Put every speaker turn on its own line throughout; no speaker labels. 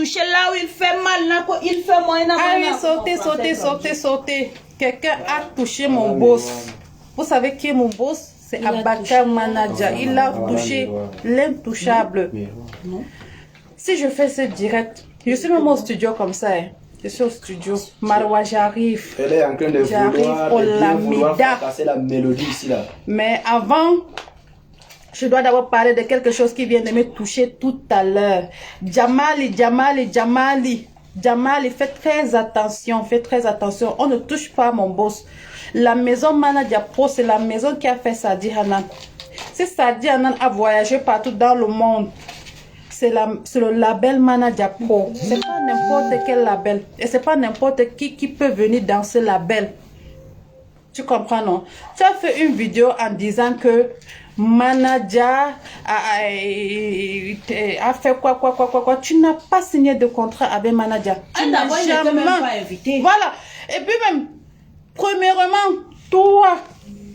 touché là où il fait mal. Il fait moins.
Ah oui, sautez. Quelqu'un a touché mon boss. Vous savez qui est mon boss? C'est Abakar Manager. Il a touché l'intouchable. Si je fais ce direct, je suis même au studio comme ça. Je suis au studio. Marwa, j'arrive.
Elle est en train de vouloir casser la mélodie ici là. Mais avant, je dois d'abord parler de quelque chose qui vient de me toucher tout à l'heure. Jamali, faites très attention, On ne touche pas mon boss. La maison Manager Pro, c'est la maison qui a fait Sadi Hanan. Si Sadi Hanan a voyagé partout dans le monde, c'est le label Manager Pro. C'est pas n'importe quel label. Et c'est pas n'importe qui peut venir dans ce label. Tu comprends, non? Tu as fait une vidéo en disant que Manager a fait quoi. Tu n'as pas signé de contrat avec Manager. Tu n'as jamais même pas invité. Voilà. Et puis même, premièrement, toi,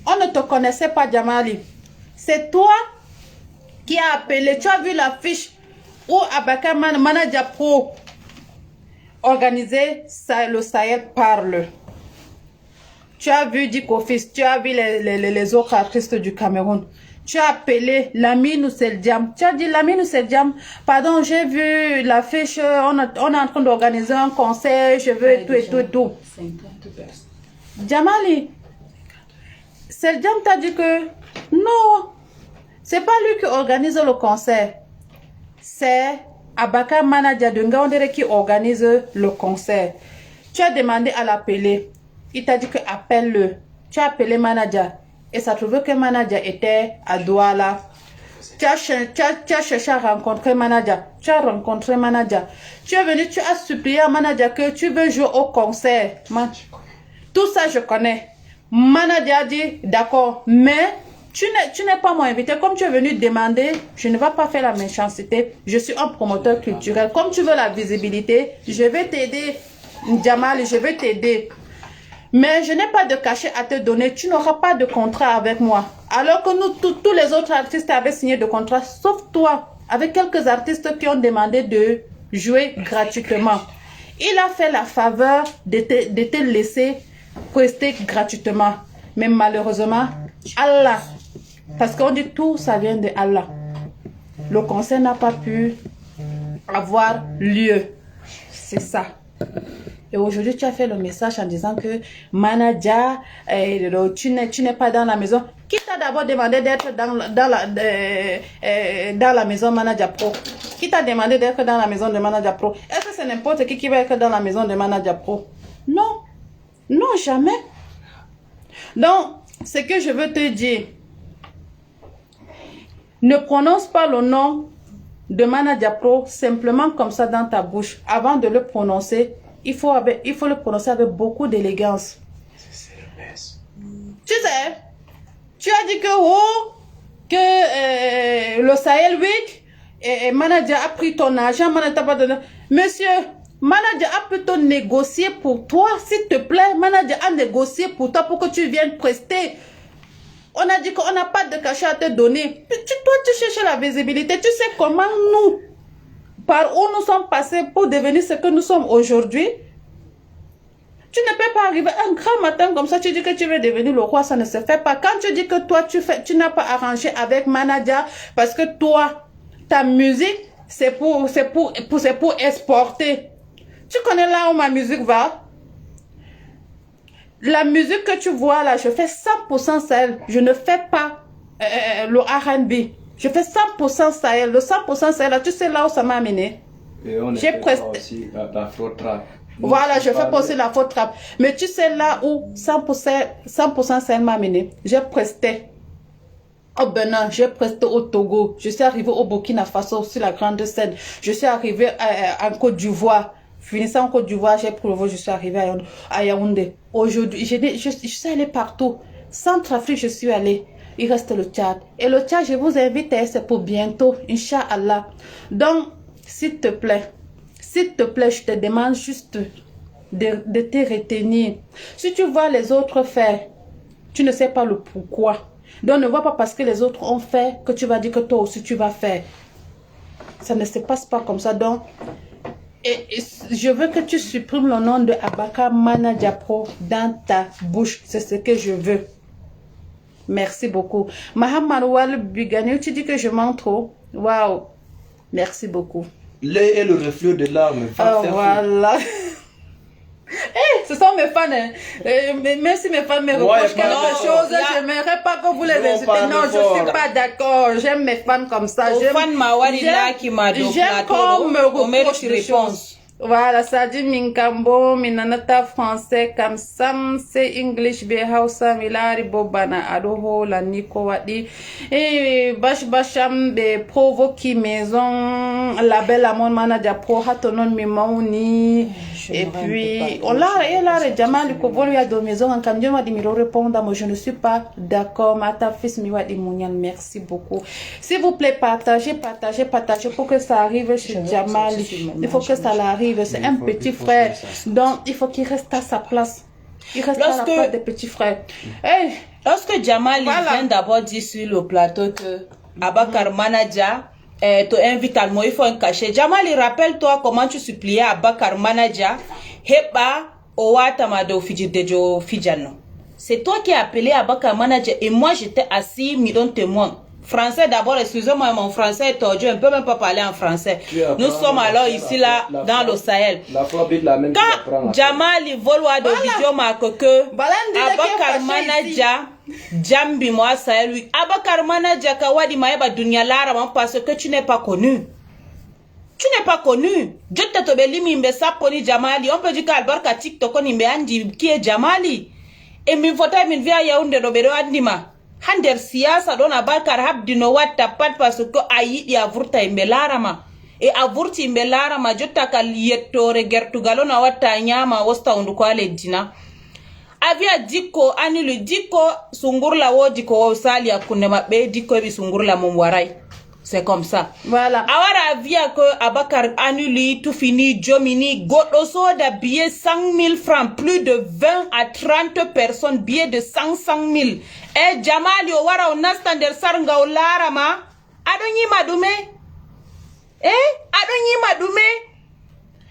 on ne te connaissait pas, Jamali. C'est toi qui as appelé. Tu as vu l'affiche où Abakar Manager Pro organisé le Sahel parle. Tu as vu Dick Office, tu as vu les autres artistes du Cameroun. Tu as appelé Lamine Seldiam. Tu as dit Lamine Seldiam, pardon, j'ai vu l'affiche, on est en train d'organiser un concert, je veux tout. 50 personnes. Jamali, Seldiam t'a dit que non, c'est pas lui qui organise le concert. C'est Abakar Manager de Ngaoundéré qui organise le concert. Tu as demandé à l'appeler. Il t'a dit que appelle-le. Tu as appelé Manager. Et ça trouvait que Manager était à Douala. Tu as cherché à rencontrer Manager. Tu as rencontré Manager. Tu es venu, tu as supplié à Manager que tu veux jouer au concert. Tout ça, je connais. Manager a dit, d'accord, mais tu n'es pas mon invité. Comme tu es venu demander, je ne vais pas faire la méchanceté. Je suis un promoteur culturel. Comme tu veux la visibilité, je vais t'aider. Jamal, je vais t'aider. Mais je n'ai pas de cachet à te donner. Tu n'auras pas de contrat avec moi. Alors que nous, tous les autres artistes avaient signé de contrat, sauf toi, avec quelques artistes qui ont demandé de jouer gratuitement. Il a fait la faveur de te laisser prester gratuitement. Mais malheureusement, Allah, parce qu'on dit tout, ça vient de Allah. Le concert n'a pas pu avoir lieu. C'est ça. Et aujourd'hui, tu as fait le message en disant que Manager, tu n'es pas dans la maison. Qui t'a d'abord demandé d'être dans la maison Manager Pro? Qui t'a demandé d'être dans la maison de Manager Pro? Est-ce que c'est n'importe qui va être dans la maison de Manager Pro? Non. Non, jamais. Donc, ce que je veux te dire, ne prononce pas le nom de Manager Pro simplement comme ça dans ta bouche. Avant de le prononcer, il faut le prononcer avec beaucoup d'élégance. Tu sais, tu as dit que le Sahel Week, Manager a pris ton argent, Manager pas donné. Monsieur, Manager a plutôt négocié pour toi, s'il te plaît. Manager a négocié pour toi pour que tu viennes prester. On a dit qu'on n'a pas de cachet à te donner. Toi, tu cherches la visibilité. Tu sais comment nous, par où nous sommes passés pour devenir ce que nous sommes aujourd'hui. Tu ne peux pas arriver un grand matin comme ça, tu dis que tu veux devenir le roi, ça ne se fait pas. Quand tu dis que toi, tu n'as pas arrangé avec Manager, parce que toi, ta musique, c'est pour exporter. Tu connais là où ma musique va? La musique que tu vois là, je fais 100% Sahel. Je ne fais pas le R&B. Je fais 100% Sahel. Le 100% Sahel, là, tu sais là où ça m'a amené. J'ai presque...
la faute trap.
Voilà, je fais pas aussi la faute trap. Mais tu sais là où 100% Sahel m'a amené. J'ai presté au Bénin, j'ai presté au Togo. Je suis arrivé au Burkina Faso sur la grande scène. Je suis arrivé en Côte d'Ivoire. Finissant en Côte d'Ivoire, j'ai prouvé, je suis arrivé à Yaoundé. Aujourd'hui, je suis allé partout. Centrafrique, je suis allé. Il reste le Tchad. Et le Tchad, je vous invite, c'est pour bientôt, Inch'Allah. Donc, s'il te plaît, je te demande juste de te retenir. Si tu vois les autres faire, tu ne sais pas le pourquoi. Donc, ne vois pas parce que les autres ont fait que tu vas dire que toi aussi tu vas faire. Ça ne se passe pas comme ça. Donc, Et je veux que tu supprimes le nom de Abakar Manaja Pro dans ta bouche. C'est ce que je veux. Merci beaucoup. Mahamad Wal Bugani, tu dis que je mens trop. Waouh. Merci beaucoup.
L'œil est le reflet de l'âme.
Oh, voilà. Ce sont mes fans. Hein. Même si mes fans me reprochent quelque chose, je n'aimerais pas que vous les insultez. Non, je ne suis pas d'accord. J'aime mes fans comme ça. J'aime qu'on me reproche des choses. Voilà, ça dit Minkambo, Minanata français, comme Sam, c'est English, be Hausa, Milari, Bobana, Adoho, la Niko Wadi, et Basham, be Provoki Maison, la belle amon manager pro, Hatonon Mimauni, et puis, on l'a, et là, le Jamal, le Kobol, il y a deux maisons, en Kandion, m'a dit, Miro répondre, moi, je ne suis pas d'accord, Mata fils, Miwadi Mounian, merci beaucoup. S'il vous plaît, partagez pour que ça arrive chez Jamal, il faut que ça l'arrive. C'est un petit frère, donc il faut qu'il reste à sa place. Il reste à la place des petits frères. Hey,
lorsque Jamal vient d'abord dire sur le plateau que Abakar Manaja te invite à moi, il faut un cachet. Jamal, rappelle-toi comment tu suppliais Abakar Manaja, Heba Owata Mado Fijidejo Fijano. C'est toi qui as appelé Abakar Manaja et moi j'étais assis, mi donne témoin. Français d'abord, excusez-moi, mon français est tordu, on ne peut même pas parler en français. Nous sommes alors ici, là, dans le Sahel. Quand Jamal vole de vidéo marque que Abakar Manaja, Jambi moi Sahel, oui. Abakar Manaja Kawadi Maeba Dunyalara, parce que tu n'es pas connu. Tu n'es pas connu. Je te tobeli mimbe saponi Jamali. On peut dire qu'Albarka TikTok on imbe andi qui est Jamali. Et min fota min via Yaoundé Robedo Andima. Hander siyasa don Abakar habdino watta pat parce que ayi avurta imbe larama e avurti imbe larama jotta kal yettore gertugalo na watta nyama wasta undu ko dina avia dikko anulu dikko sungurla wodi ko sali akunne mabbe dikko bi sungurla mum waray. C'est comme ça. Voilà. Awara via que Abakar annuli tout fini Jomini godo soda billet 100 000 francs, plus de 20 à 30 personnes, billet de 100 000. Et Jamali wara onastander sarnga olarama adonyi madume. Adonyi madume.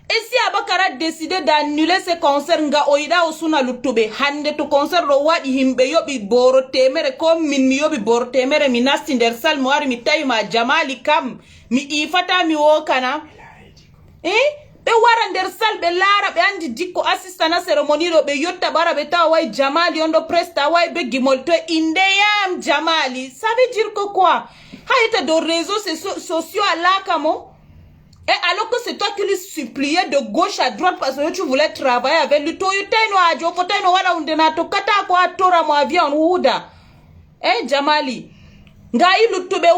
Et si Abakar a décidé d'annuler ce concert nga oida osuna lutube hande to concert ro wadi himbe yobi boro temere kom min mi yobi boro temere mi nasti nder sal mo ari mi tayma Jamali kam mi ifata mi wokana be wara nder sal be lara be andi dikko assistant na cérémonie do be yotta bara be ta way Jamali ondo presta way be gimol to indeyam Jamali, ça veut dire que quoi ha eta do réseaux sociaux alakamo. Et alors que c'est toi qui lui suppliais de gauche à droite parce que tu voulais travailler avec lui, tu Jamali. Ngai lutube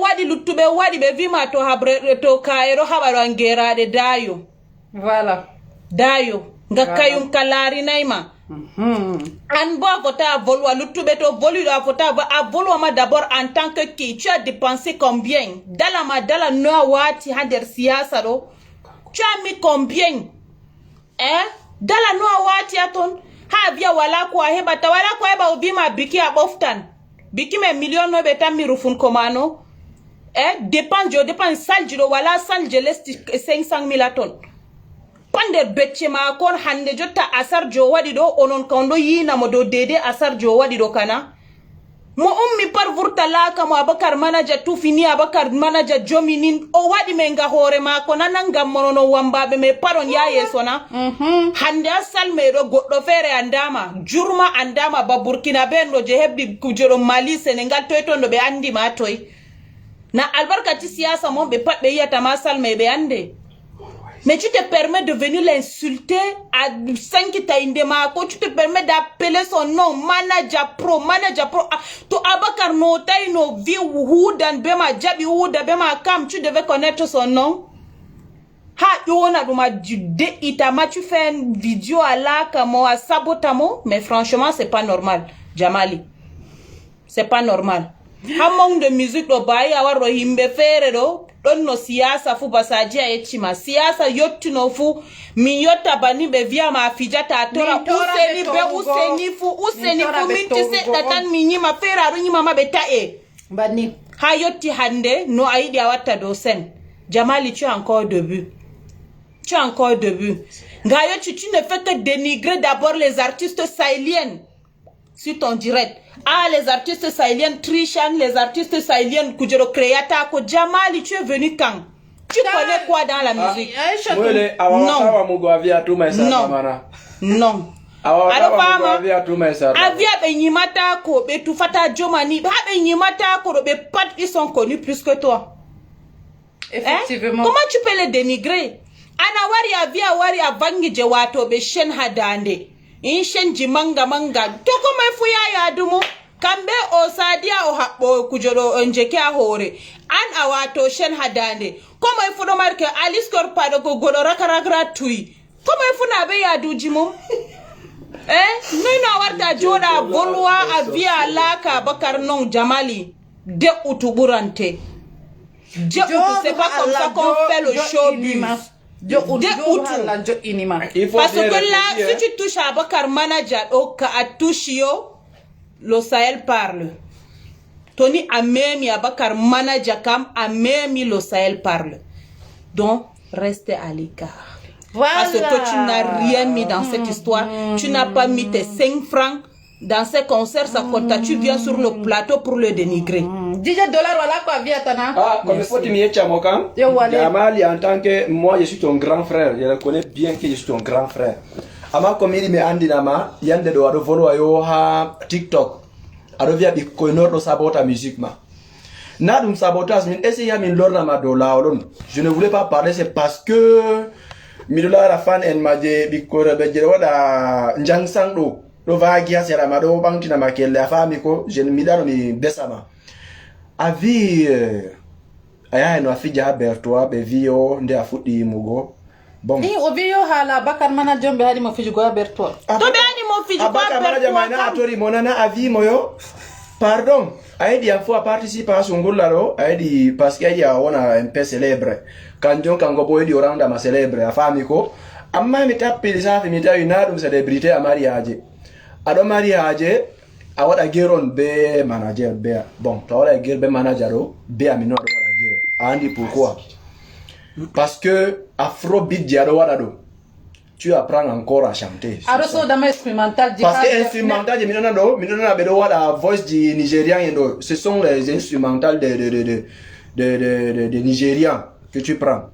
wadi be vima to habre to kaero habaro ngera de dayo.
Voilà.
Dayo. Ngakayum kalari naima. Anbo avota avolwa lutube to volu avota avolwa ma d'abord en tant que qui tu as dépensé combien dala noa wati hander siyasa ro tu as mis combien dala noa wati aton ha via wala kwa heba obima biki aboftan biki me million no beta mi rufun komano dépend saljiro wala saljelesti 500 000 aton pander betche ma kon hande jotta asar jo wadi do onon kondo yina mo do dede asar jo wadi do kana mo ummi par vurta la ka mo Abakar Manaja tu fini Abakar Manaja jominin o wadi menga hore ma ko nananga monono wambabe me paron ya yesona hande asal me do goddo fere andama jurma andama ba Burkina Bendo je hebdi kujero Mali Senegal toy tondo be andi ma toy na albarkati siyasa mo be pat be yata ma sal me be ande. Mais tu te permets de venir l'insulter à 5 taïndema, tu te permets d'appeler son nom, manager pro. To Abakar no taï no vi wudan bema jabi wuda bema kam, tu devais connaître son nom. Ha yona duma de itama, tu fais une vidéo à la kamo à sabotamo, mais franchement c'est pas normal, Jamali. C'est pas normal. Ha manque de musique do bayi awaro himbe fere do. Don no siyasa fu basaji ayechima siyasa yotu no fu mi yota bani be via ma fijata atora useni fu minti se datan mi nyima fera ru nyima mabeta
bani
ha yoti hande no aidi awata do sen Jamali tu encore debut Tu es encore debout. Gayo, tu ne fais que dénigrer d'abord les artistes sahéliennes sur ton direct. Ah, les artistes sahéliennes Trishan, les artistes sahéliennes Kujero Kreyata, Ko Jamali, tu es venu quand? Tu connais quoi dans la musique? Non. Alors, Avia Benyimata Ko, Betufata Jomani, Benyimata Ko, Pat, ils sont connus plus que toi.
Effectivement.
Comment tu peux les dénigrer? Ana wari avangi jewato be shen hadande. In shen jimanga manga. To koma fuya ya dumo. Kambe o sadia o hapo kujoro njeke hore. An awato shen hadande. Koma ifuno marke Alice Korpado go golora karagra tui. Koma ifuna be ya dujimo. Nuna warta joda volwa avia alaka bakar non jamali. De utuburante. C'est pas comme ça qu'on fait le showbiz. Parce que là, si tu touches à Bakar Manager, à Touchio, le Sahel parle. Tony a même à Bakar Manager, a même le Sahel parle. Donc, restez à l'écart. Voilà. Parce que tu n'as rien mis dans cette histoire. Tu n'as pas mis tes 5 francs. Dans ces concerts, ça compte. Tu viens sur le plateau pour le dénigrer.
$10 voilà quoi, Vietana.
Ah, comme il faut dire Chamokan. Jamali, en tant que moi, je suis ton grand frère. Je reconnais bien que je suis ton grand frère. Ama comme il me andi nama, yande do ado follow ayo ha TikTok. Ado via bi koinor do sabota musique ma. Na dum sabotage min essayer min lorna ma do laolon. Je ne voulais pas parler, c'est parce que midola la fan en ma je bi ko be jere wada njang sang do. Do vagia sera ma do banki na makelle afami ko je mi dano mi besama. Avi aya no afija bertoa be vio nde afudi mugo. Bon.
O vio hala Bakar Manager be hadi mo fiji go bertoa.
To be ani mo fiji go
Bakar Manager mana atori monana avi moyo. Pardon. Aidi a fois participer à son golaro, aidi parce qu'il y a un peu célèbre. Quand on kango boy di oranda ma célèbre afami ko. Amma mi tappi di safi mi tawi na dum célébrité a mariage. Ado mariage a wada geron be manager be bon to wada ger be manager do be amino do wada ger andi pourquoi parce que afrobeat diado wada do tu apprends encore à chanter
ado so da instrumental
parce que instrumental minona be do wada voice di nigérian yendo ce sont les instrumentales de nigérians que tu prends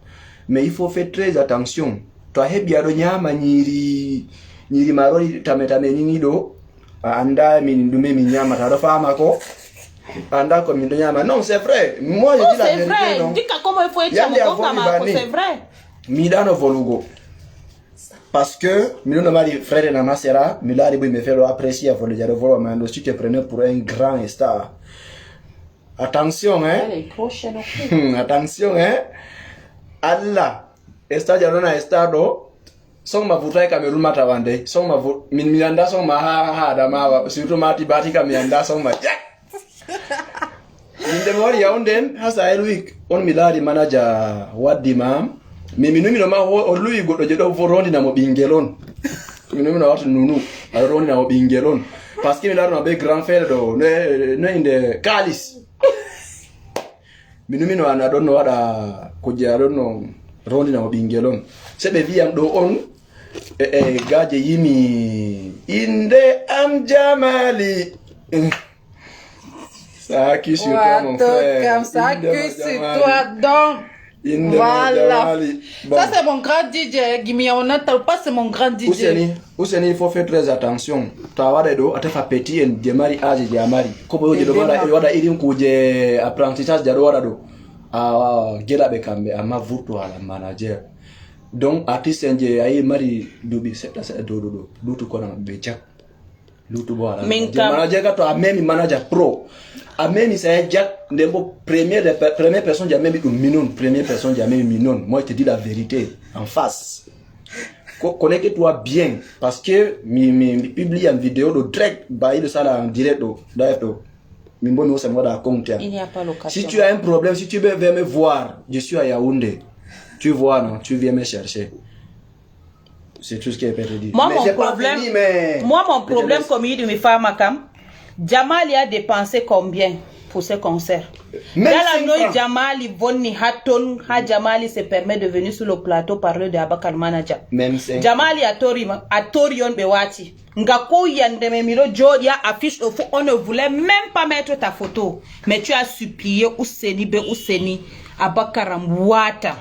mais il faut faire très attention toi hebiado nyama nyiri marori tametame nini do anda min dume min nyama ta do fama ko anda ko min do nyama non c'est vrai moi je dis la vérité
vrai.
Non
Dis comment il faut être comme c'est vrai
mi dano volugo parce que mi non mari frère na masera mi la ribo me faire apprécier à voler jaro volo mando si tu te prenais pour un grand star attention attention Allah esta jaro na estado song mavuta Cameroun matawande song mavu min mianda song ma ha da ma surtout mati bati ka mianda song ma in the mori yaunden hasa elweek on milari manager wadi mam minumi no ma o lui godo je do vorondi na mo bingelon minumi no watu nunu arondi na mo bingelon parce que milari no be grand frère do no inde kalis minumi no ana don no wada kujaro no rondi na mo bingelon sebe viam do on gaje yimi inde am jamali ça qui sur toi mon frère
comme ça que c'est toi donc voilà bon. Ça c'est mon grand DJ Gimi on n'entend pas c'est mon grand DJ
Ouseni il faut faire très attention tawade do atafa petit en demari age de amari ko bo je do wada irin kuje apprentissage de wada do gela be kambe ama vuto ala manager donc artiste nje ay mari dubi seta do lutu kona be jak lutu bo ala manager ka to amemi manager pro amemi c'est jak ndembo première personne jamais dum minon première personne jamais minon moi je te dis la vérité en face connecte-toi bien parce que mi publie une vidéo de direct bail de ça là en direct do d'ailleurs il n'y a pas l'occasion. Si tu as un problème, si tu veux me voir, je suis à Yaoundé. Tu vois, non, tu viens me chercher. C'est tout ce qui est perdu.
Moi, mon problème, comme il dit, mes femmes, Jamal a dépensé combien pour ce concert. Dans la noix Jamali Bonni Hatton, Jamali se permet de venir sur le plateau parler de Abakar Manager.
Même 5
Jamali Atorion Bewati. Ngako Yandeme Miro Jodia affiche au fond, on ne voulait même pas mettre ta photo. Mais tu as supplié Ouseni Be Ouseni Abakar Mwata.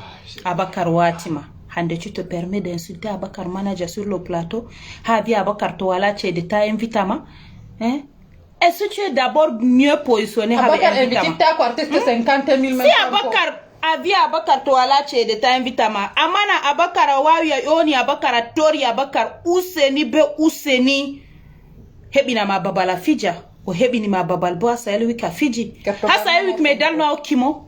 Abakar Watima. Hande tu te permets d'insulter Abakar Manager sur le plateau. Havi Abakar Toala Tche de ta invitama. Hein? Est-ce que tu es d'abord mieux positionné avec invitama? Si Abakar Avi Abakar Toala Tche de ta invitama. Amana Abakar Wawi Yoni Abakar Tori Abakar Ouseni Be Ouseni. Hebi na mababala Fija. O hebi ni mababal boa sa elwika Fiji. Hasa elwik medal na okimo.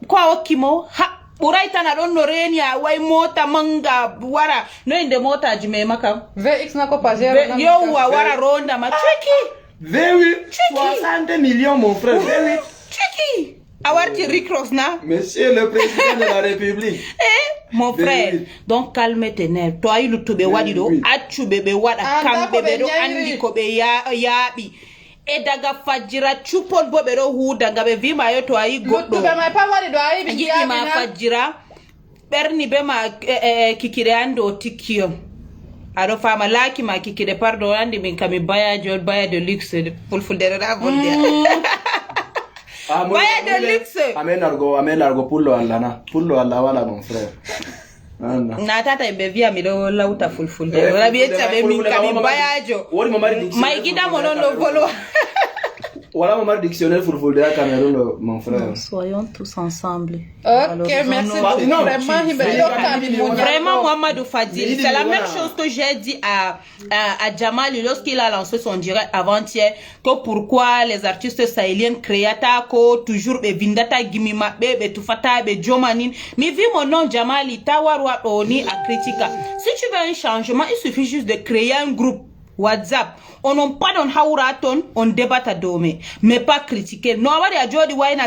Kwa okimo ha Uraita na don norenia wai mota manga wara no inde mota jime maka
VX na ko pajero
yo wara ronda ma tricky
V8 60 millions mon frère V8
tricky awarti Ricross na
monsieur le président de la République
mon frère donc calme tes nerfs toi ilu to be wadi do accu bebe wada kambe be do andi ko be yaabi e daga fajira chupol bobe do hu daga be vima yo to ayi goddo
be ma pa wadi do ayi bi
ya ma fajira berni be ma kikire ando tikio ado fama laki ma kikire pardo andi min kami baya jol baya de luxe fulful de rabon baya de luxe
amen largo pullo alla wala mon frère
na tata be via mi do lauta fulful de wala bi eta be min kami baya jo mai gida mono no volo
voilà mon dictionnaire fulful de Cameroun mon frère.
Soyons tous ensemble.
OK, merci beaucoup.
Vraiment Mohamedou Fadil, c'est la même chose que j'ai dit à Jamali lorsqu'il a lancé son direct avant-hier que pourquoi les artistes sahéliens créata ko toujours be vindata gimima be tufata be jomanin mais vu mon nom Jamali tawarwa oni a critica. Si tu veux un changement, il suffit juste de créer un groupe WhatsApp. On n'en pas dans Hauraton, on débat à Domé, mais pas critiquer. Non,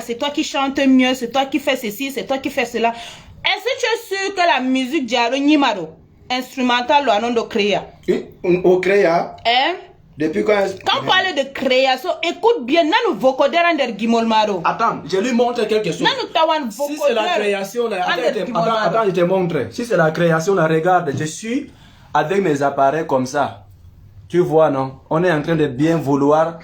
c'est toi qui chante mieux, c'est toi qui fais ceci, c'est toi qui fais cela. Est-ce que tu es sûr que la musique Diaro Nimaro, instrumentale, le nom de créa?
Au créa?
Hein?
Depuis quand?
Quand on parle de création, écoute bien, nous vocodère under Gimol Maro.
Attends, je lui montre quelque chose. Si c'est la création, là, attends, je te montre. Si c'est la création, là, regarde, je suis avec mes appareils comme ça. Tu vois, non? On est en train de bien vouloir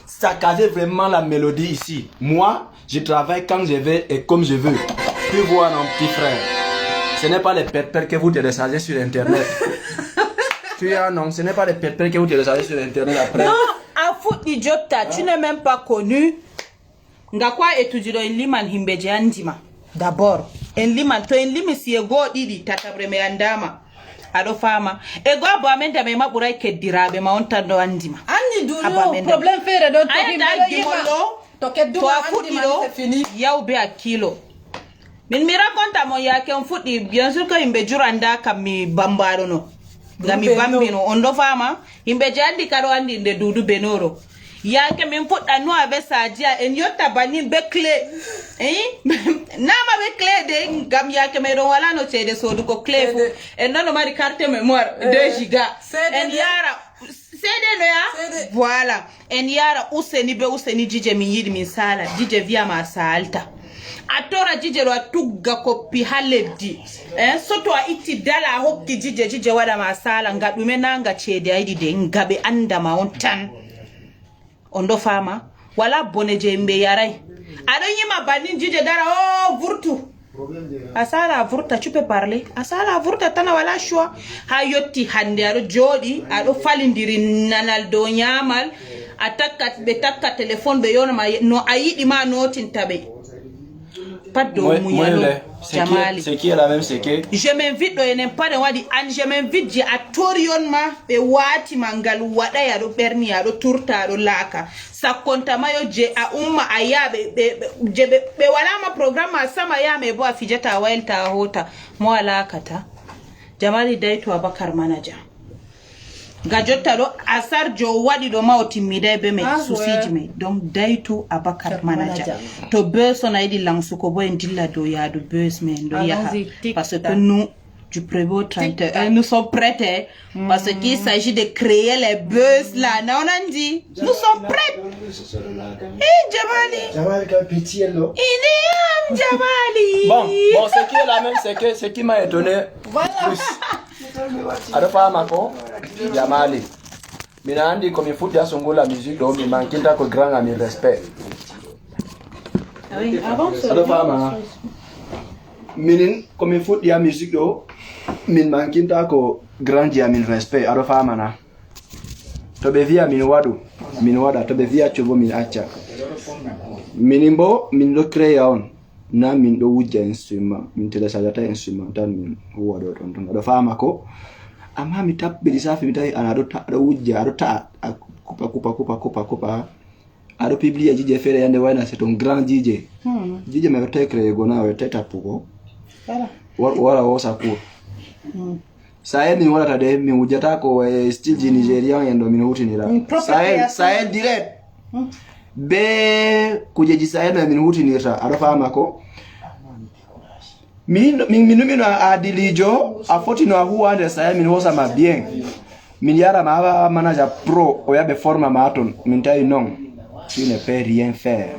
saccager vraiment la mélodie ici. Moi, je travaille quand je veux et comme je veux. Tu vois, non, petit frère? Ce n'est pas les pépères que vous téléchargez sur Internet. Tu vois, non? Ce n'est pas les pépères que vous téléchargez sur Internet après.
Non, à foot idiota, tu n'es même pas connu. Ngakwa étudiant en liman himbeje andima. D'abord, en liman, to en liman si ego didi tatabre me andama. Ado fama ego abo amenda me maburai kedirabe ma ontando andima
anni duniyo problème fere do to keddu andima c'est fini
yaw be akilo min mi raconta mo yake on fudi bien sûr que imbe juranda kam mi bambaro no ngami bambino on do fama imbe jandi karo andi de dudu benoro yake min fudda no ave sajia en yotta banin be clé nama be clé de ngam yake me do wala no cede sodu ko clé fu en nano mari carte mémoire 2 giga en yara cede no ya voilà en yara useni be useni jije mi yidi min sala jije via ma salta atora jije ro tugga koppi haleddi soto a itti dala hokki jije wada ma sala ngadume nanga cede aydi de ngabe andama on tan ondo fama wala boneje mbe yarai adon yima banin jije dara vurtu asala vurta tu peux parler asala vurta tana wala choix ha yotti hande aro jodi ado falindiri nanal do nyamal atakkat be takka téléphone be yona ma no ayidi ma notin tabe pas de Jamali.
C'est qui est la même, c'est qui?
Je m'invite do enen pas de wadi an je m'invite je atorion ma be wati mangal wada ya do berni ya do turta do laka sakonta mayo je a umma ayabe je be wala ma programme sama ya me bo afijata wailta hota mo alakata Jamali daitu Abakar Manager gajotta do asar jo wadi do mawti midebe me susiji me donc daitu Abakar Manager to beso na idi langsu ko bo en dilla do ya do bes me do ya parce que nous
du 1er au 31. Nous sommes prêts, hein, parce qu'il s'agit de créer les buzz là. Non, on a dit, nous sommes prêts. Djamali.
Djamali, quel petit elle là.
Djamali.
Bon, ce qui est la même, c'est que ce qui m'a étonné.
Voilà.
Adofa Mako, Djamali. Minandi comme il faut dire son goût la musique, donc il manque un grand ami respect.
Oui, avant ça.
Adofa Mako. Minin comme il faut dire musique, donc min manque un grand ami respect. Adofa Mana. Tobevia minwada tobevia chobo min acha. Minimbo min lo crayon na min do wuja instrument min telesajata instrument tan min huwa do ton Adofa Mako. Ama mi tap beli safi mi tayi ana do wujja do ta kupa ado publier jije fere yande wayna c'est un grand DJ DJ me tay créer gona we tay tapuko wala wosa ko Sahel ni wala tade mi wujata ko style ji Nigerian yendo min hutinira Sahel direct be kujeji Sahel min hutinira Adofa Mako Minumino adilijo afotino huwa ande saya min hosa ma bien miliara ma manager pro oyabe forma ma aton mintai non tu ne peux rien faire.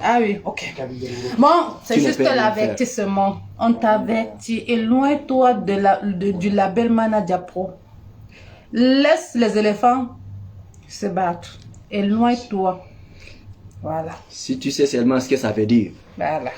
Ah oui, ok. Bon, c'est juste l'avertissement. On t'avertit, éloigne-toi du label Manager Pro. Laisse les éléphants se battre. Éloigne-toi. Voilà.
Si tu sais seulement ce que ça veut dire.
Voilà.